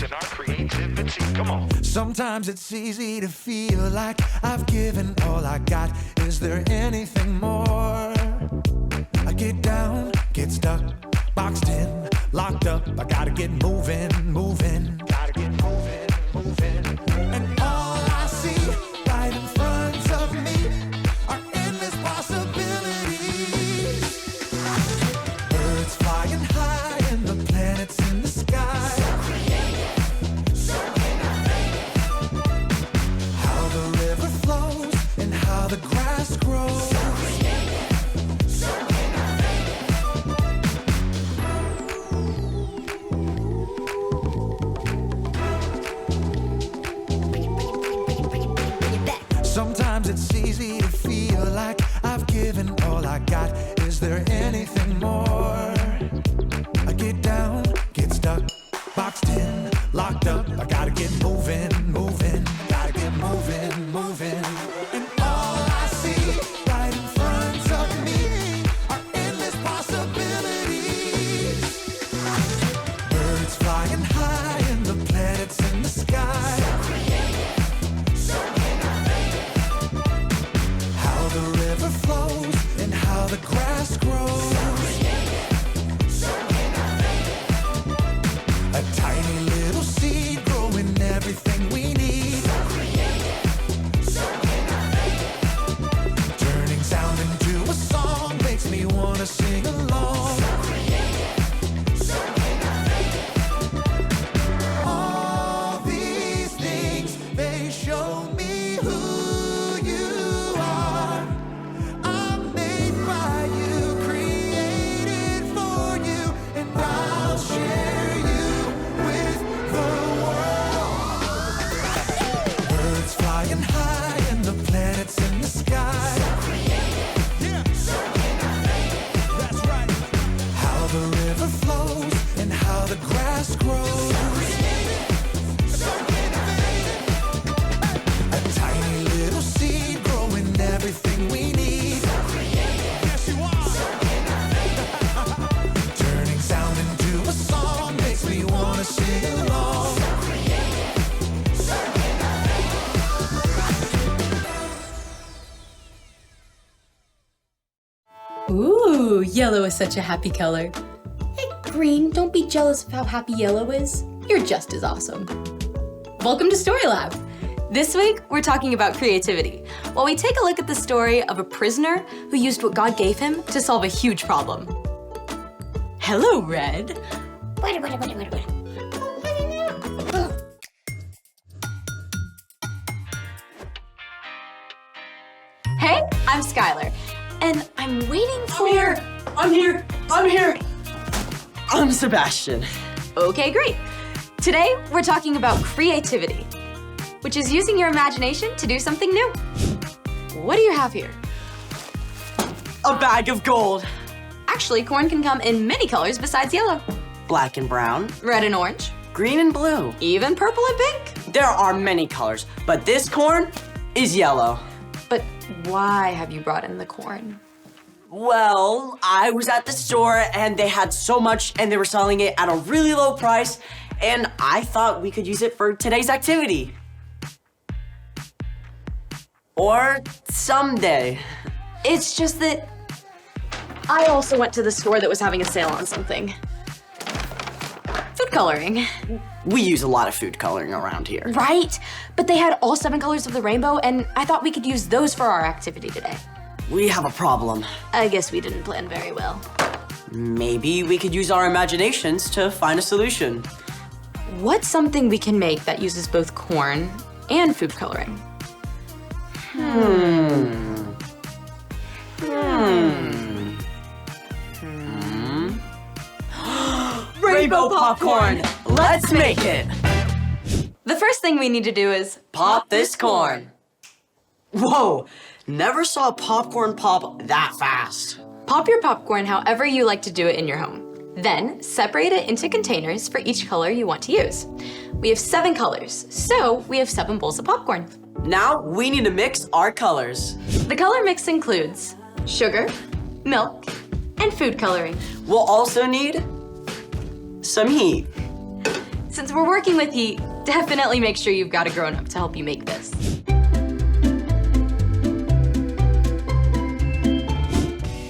and our creativity. Come on. Sometimes it's easy to feel like I've given all I got. Is there anything more? I get down, get stuck, boxed in, locked up. I gotta get moving, moving. Gotta get moving, moving. And all I see right in front of me are endless possibilities. Birds flying high and the planets in the sky. So creative, so innovative. How the river flows and how the grass grows. So creative, so innovative. Sometimes it's easy to feel like I've given all I got. Is there anything more? I get down, get stuck, boxed in, locked up. I gotta get moving, moving. Gotta get moving, moving. And all I see right in front of me are endless possibilities. Birds flying high and the planets in the sky. So creative, so innovative. How the river flows and how the grass grows. So creative, so innovative. A tiny little seed growing everything we need. So creative, so innovative. Turning sound into a song makes me wanna sing along. So creative, so innovative. All these things, they show me who you are. I'm made by you, created for you, and I'll share you with the world. Birds flying high and the planets in the sky. So creative, so innovative. That's right. How the river flows and how the grass grows. So creative, so innovative. A tiny little seed growing everything we need. So creative, yes you are. So innovative. Turning sound into a song makes me wanna sing along. So creative, so Ooh, yellow is such a happy color. Hey, green, don't be jealous of how happy yellow is. You're just as awesome. Welcome to Story Lab. This week, we're talking about creativity, while we take a look at the story of a prisoner who used what God gave him to solve a huge problem. Hello, Red. Hey, I'm Skylar, and I'm waiting for... I'm here! I'm Sebastian. Okay, great. Today, we're talking about creativity, which is using your imagination to do something new. What do you have here? A bag of gold. Actually, corn can come in many colors besides yellow. Black and brown. Red and orange, Green and blue. even purple and pink. There are many colors, but this corn is yellow. But why have you brought in the corn? Well, I was at the store and they had so much and they were selling it at a really low price, and I thought we could use it for today's activity. Or someday. It's just that I also went to the store that was having a sale on something. Food coloring. We use a lot of food coloring around here. Right? But they had all 7 colors of the rainbow, and I thought we could use those for our activity today. We have a problem. I guess we didn't plan very well. Maybe we could use our imaginations to find a solution. What's something we can make that uses both corn and food coloring? Rainbow popcorn! Let's make it! The first thing we need to do is Pop this corn. Whoa, never saw popcorn pop that fast. pop your popcorn however you like to do it in your home. Then separate it into containers for each color you want to use. We have 7 colors, so we have 7 bowls of popcorn. Now we need to mix our colors. The color mix includes sugar, milk, and food coloring. We'll also need some heat. since we're working with heat, definitely make sure you've got a grown-up to help you make this.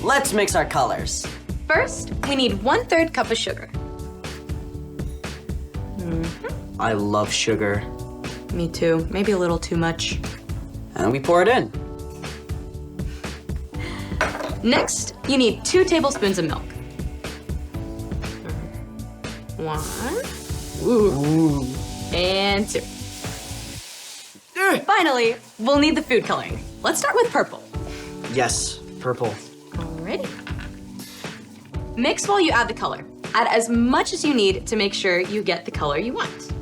Let's mix our colors. First, we need 1/3 cup of sugar. I love sugar. Me too, maybe a little too much. And we pour it in. Next, you need 2 tablespoons of milk. 1. Ooh. And 2. Finally, we'll need the food coloring. Let's start with purple. Yes, purple. Alrighty. Mix while you add the color. Add as much as you need to make sure you get the color you want.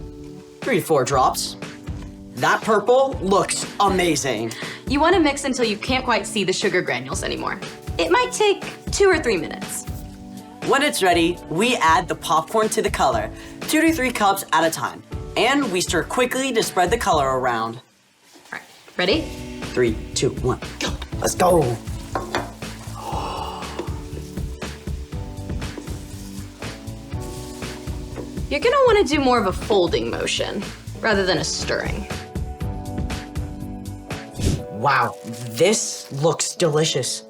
3 to 4 drops. That purple looks amazing. You want to mix until you can't quite see the sugar granules anymore. It might take 2 or 3 minutes. When it's ready, we add the popcorn to the color, 2 to 3 cups at a time. And we stir quickly to spread the color around. All right, ready? 3, 2, 1, go. Let's go. You're gonna want to do more of a folding motion rather than a stirring. Wow, this looks delicious.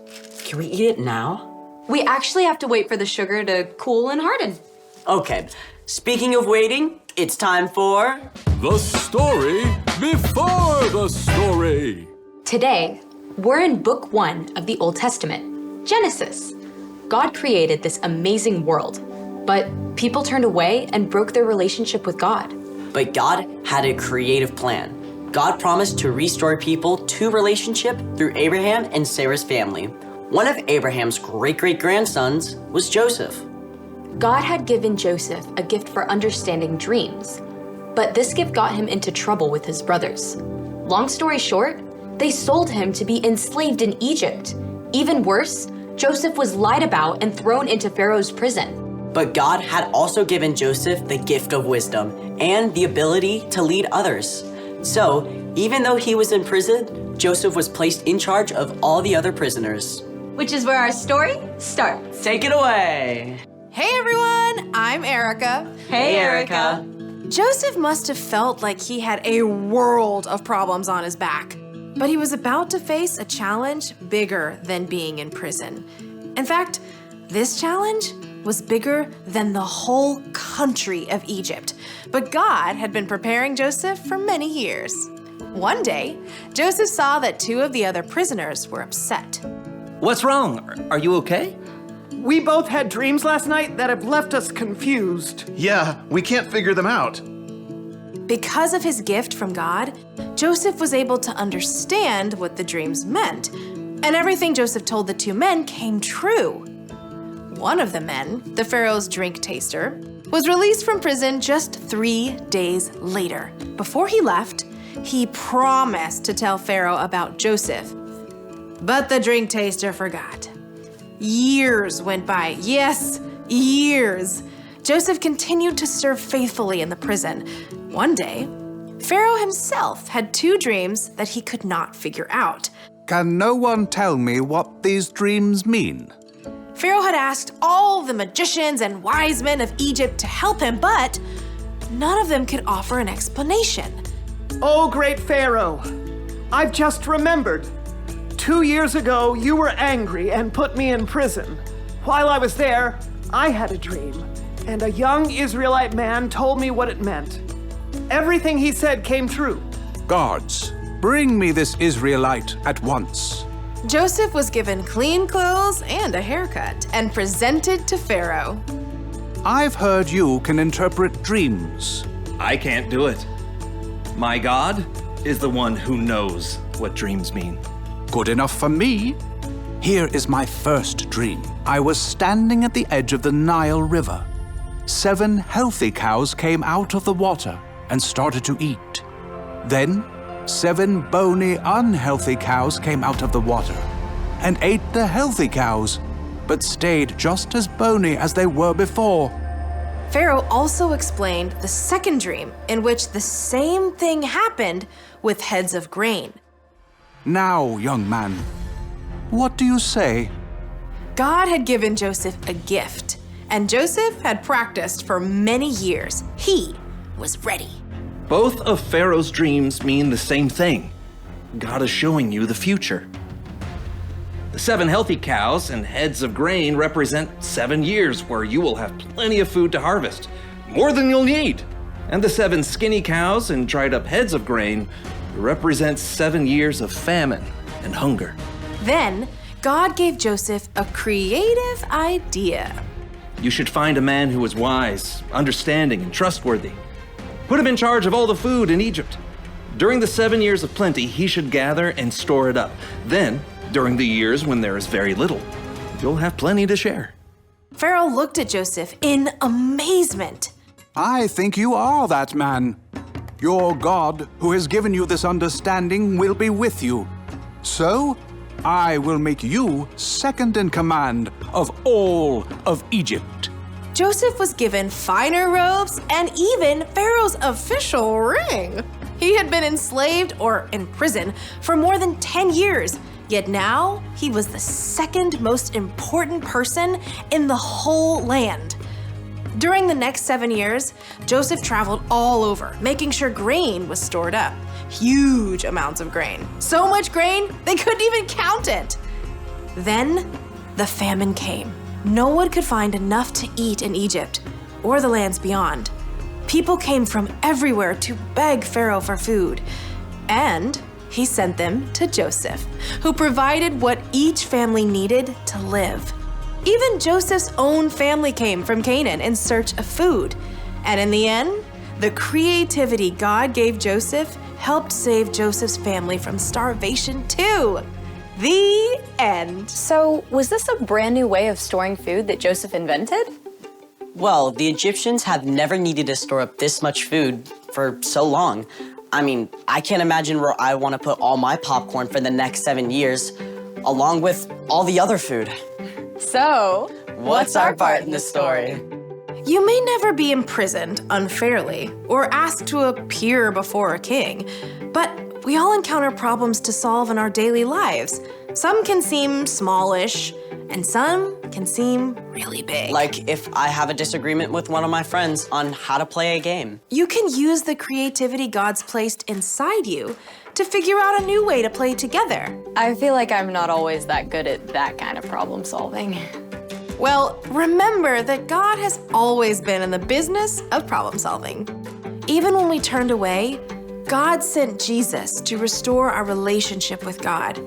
Can we eat it now? We actually have to wait for the sugar to cool and harden. Okay, speaking of waiting, it's time for... The story before the story. Today, we're in book 1 of the Old Testament, Genesis. God created this amazing world, but people turned away and broke their relationship with God. But God had a creative plan. God promised to restore people to relationship through Abraham and Sarah's family. One of Abraham's great-great-grandsons was Joseph. God had given Joseph a gift for understanding dreams, but this gift got him into trouble with his brothers. Long story short, they sold him to be enslaved in Egypt. Even worse, Joseph was lied about and thrown into Pharaoh's prison. But God had also given Joseph the gift of wisdom and the ability to lead others. So, even though he was in prison, Joseph was placed in charge of all the other prisoners. Which is where our story starts. Take it away. Hey everyone, I'm Erica. Hey, Erica. Joseph must have felt like he had a world of problems on his back, but he was about to face a challenge bigger than being in prison. In fact, this challenge was bigger than the whole country of Egypt, but God had been preparing Joseph for many years. One day, Joseph saw that 2 of the other prisoners were upset. What's wrong? Are you okay? We both had dreams last night that have left us confused. Yeah, we can't figure them out. Because of his gift from God, Joseph was able to understand what the dreams meant, and everything Joseph told the 2 men came true. One of the men, the Pharaoh's drink taster, was released from prison just 3 days later. Before he left, he promised to tell Pharaoh about Joseph. But the drink taster forgot. Years went by. Yes, years. Joseph continued to serve faithfully in the prison. One day, Pharaoh himself had 2 dreams that he could not figure out. Can no one tell me what these dreams mean? Pharaoh had asked all the magicians and wise men of Egypt to help him, but none of them could offer an explanation. Oh, great Pharaoh, I've just remembered. 2 years ago, you were angry and put me in prison. While I was there, I had a dream, and a young Israelite man told me what it meant. Everything he said came true. Guards, bring me this Israelite at once. Joseph was given clean clothes and a haircut and presented to Pharaoh. I've heard you can interpret dreams. I can't do it. My God is the one who knows what dreams mean. Good enough for me. Here is my first dream. I was standing at the edge of the Nile River. 7 healthy cows came out of the water and started to eat. Then 7 bony, unhealthy cows came out of the water and ate the healthy cows, but stayed just as bony as they were before. Pharaoh also explained the second dream, in which the same thing happened with heads of grain. Now, young man, what do you say? God had given Joseph a gift, and Joseph had practiced for many years. He was ready. Both of Pharaoh's dreams mean the same thing. God is showing you the future. The 7 healthy cows and heads of grain represent 7 years where you will have plenty of food to harvest, more than you'll need. And the 7 skinny cows and dried up heads of grain represent 7 years of famine and hunger. Then, God gave Joseph a creative idea. You should find a man who is wise, understanding, and trustworthy. Put him in charge of all the food in Egypt. During the 7 years of plenty, he should gather and store it up. Then, during the years when there is very little, you'll have plenty to share. Pharaoh looked at Joseph in amazement. I think you are that man. Your God, who has given you this understanding, will be with you. So, I will make you second in command of all of Egypt. Joseph was given finer robes and even Pharaoh's official ring. He had been enslaved or in prison for more than 10 years, yet now he was the second most important person in the whole land. During the next 7 years, Joseph traveled all over, making sure grain was stored up. Huge amounts of grain. So much grain, they couldn't even count it. Then, the famine came. No one could find enough to eat in Egypt or the lands beyond. People came from everywhere to beg Pharaoh for food. And he sent them to Joseph, who provided what each family needed to live. Even Joseph's own family came from Canaan in search of food. And in the end, the creativity God gave Joseph helped save Joseph's family from starvation too. The end. So, was this a brand new way of storing food that Joseph invented? Well, the Egyptians have never needed to store up this much food for so long. I mean, I can't imagine where I want to put all my popcorn for the next 7 years, along with all the other food. So, What's our part in the story? You may never be imprisoned unfairly or asked to appear before a king, but we all encounter problems to solve in our daily lives. Some can seem smallish, and some can seem really big. Like if I have a disagreement with one of my friends on how to play a game. You can use the creativity God's placed inside you to figure out a new way to play together. I feel like I'm not always that good at that kind of problem solving. Well, remember that God has always been in the business of problem solving. Even when we turned away, God sent Jesus to restore our relationship with God.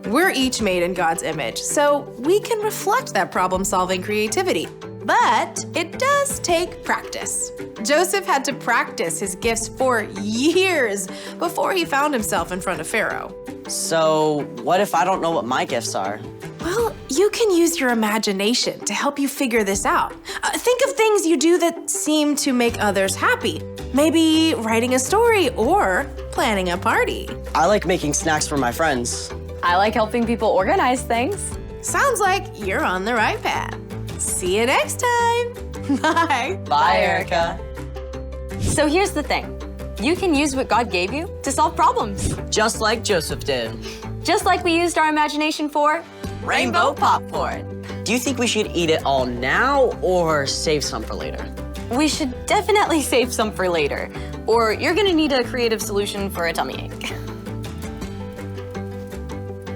We're each made in God's image, so we can reflect that problem-solving creativity. But it does take practice. Joseph had to practice his gifts for years before he found himself in front of Pharaoh. So what if I don't know what my gifts are? Well, you can use your imagination to help you figure this out. Think of things you do that seem to make others happy. Maybe writing a story or planning a party. I like making snacks for my friends. I like helping people organize things. Sounds like you're on the right path. See you next time. Bye. Bye, Erica. So here's the thing. You can use what God gave you to solve problems. Just like Joseph did. Just like we used our imagination for Rainbow popcorn. Do you think we should eat it all now or save some for later? We should definitely save some for later, or you're gonna need a creative solution for a tummy ache.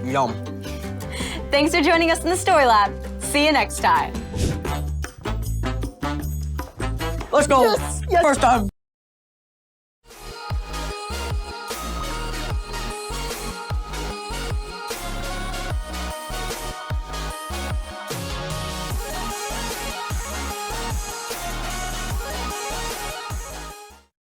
Yum. Thanks for joining us in the Story Lab. See you next time. Let's go. Yes, yes. First time.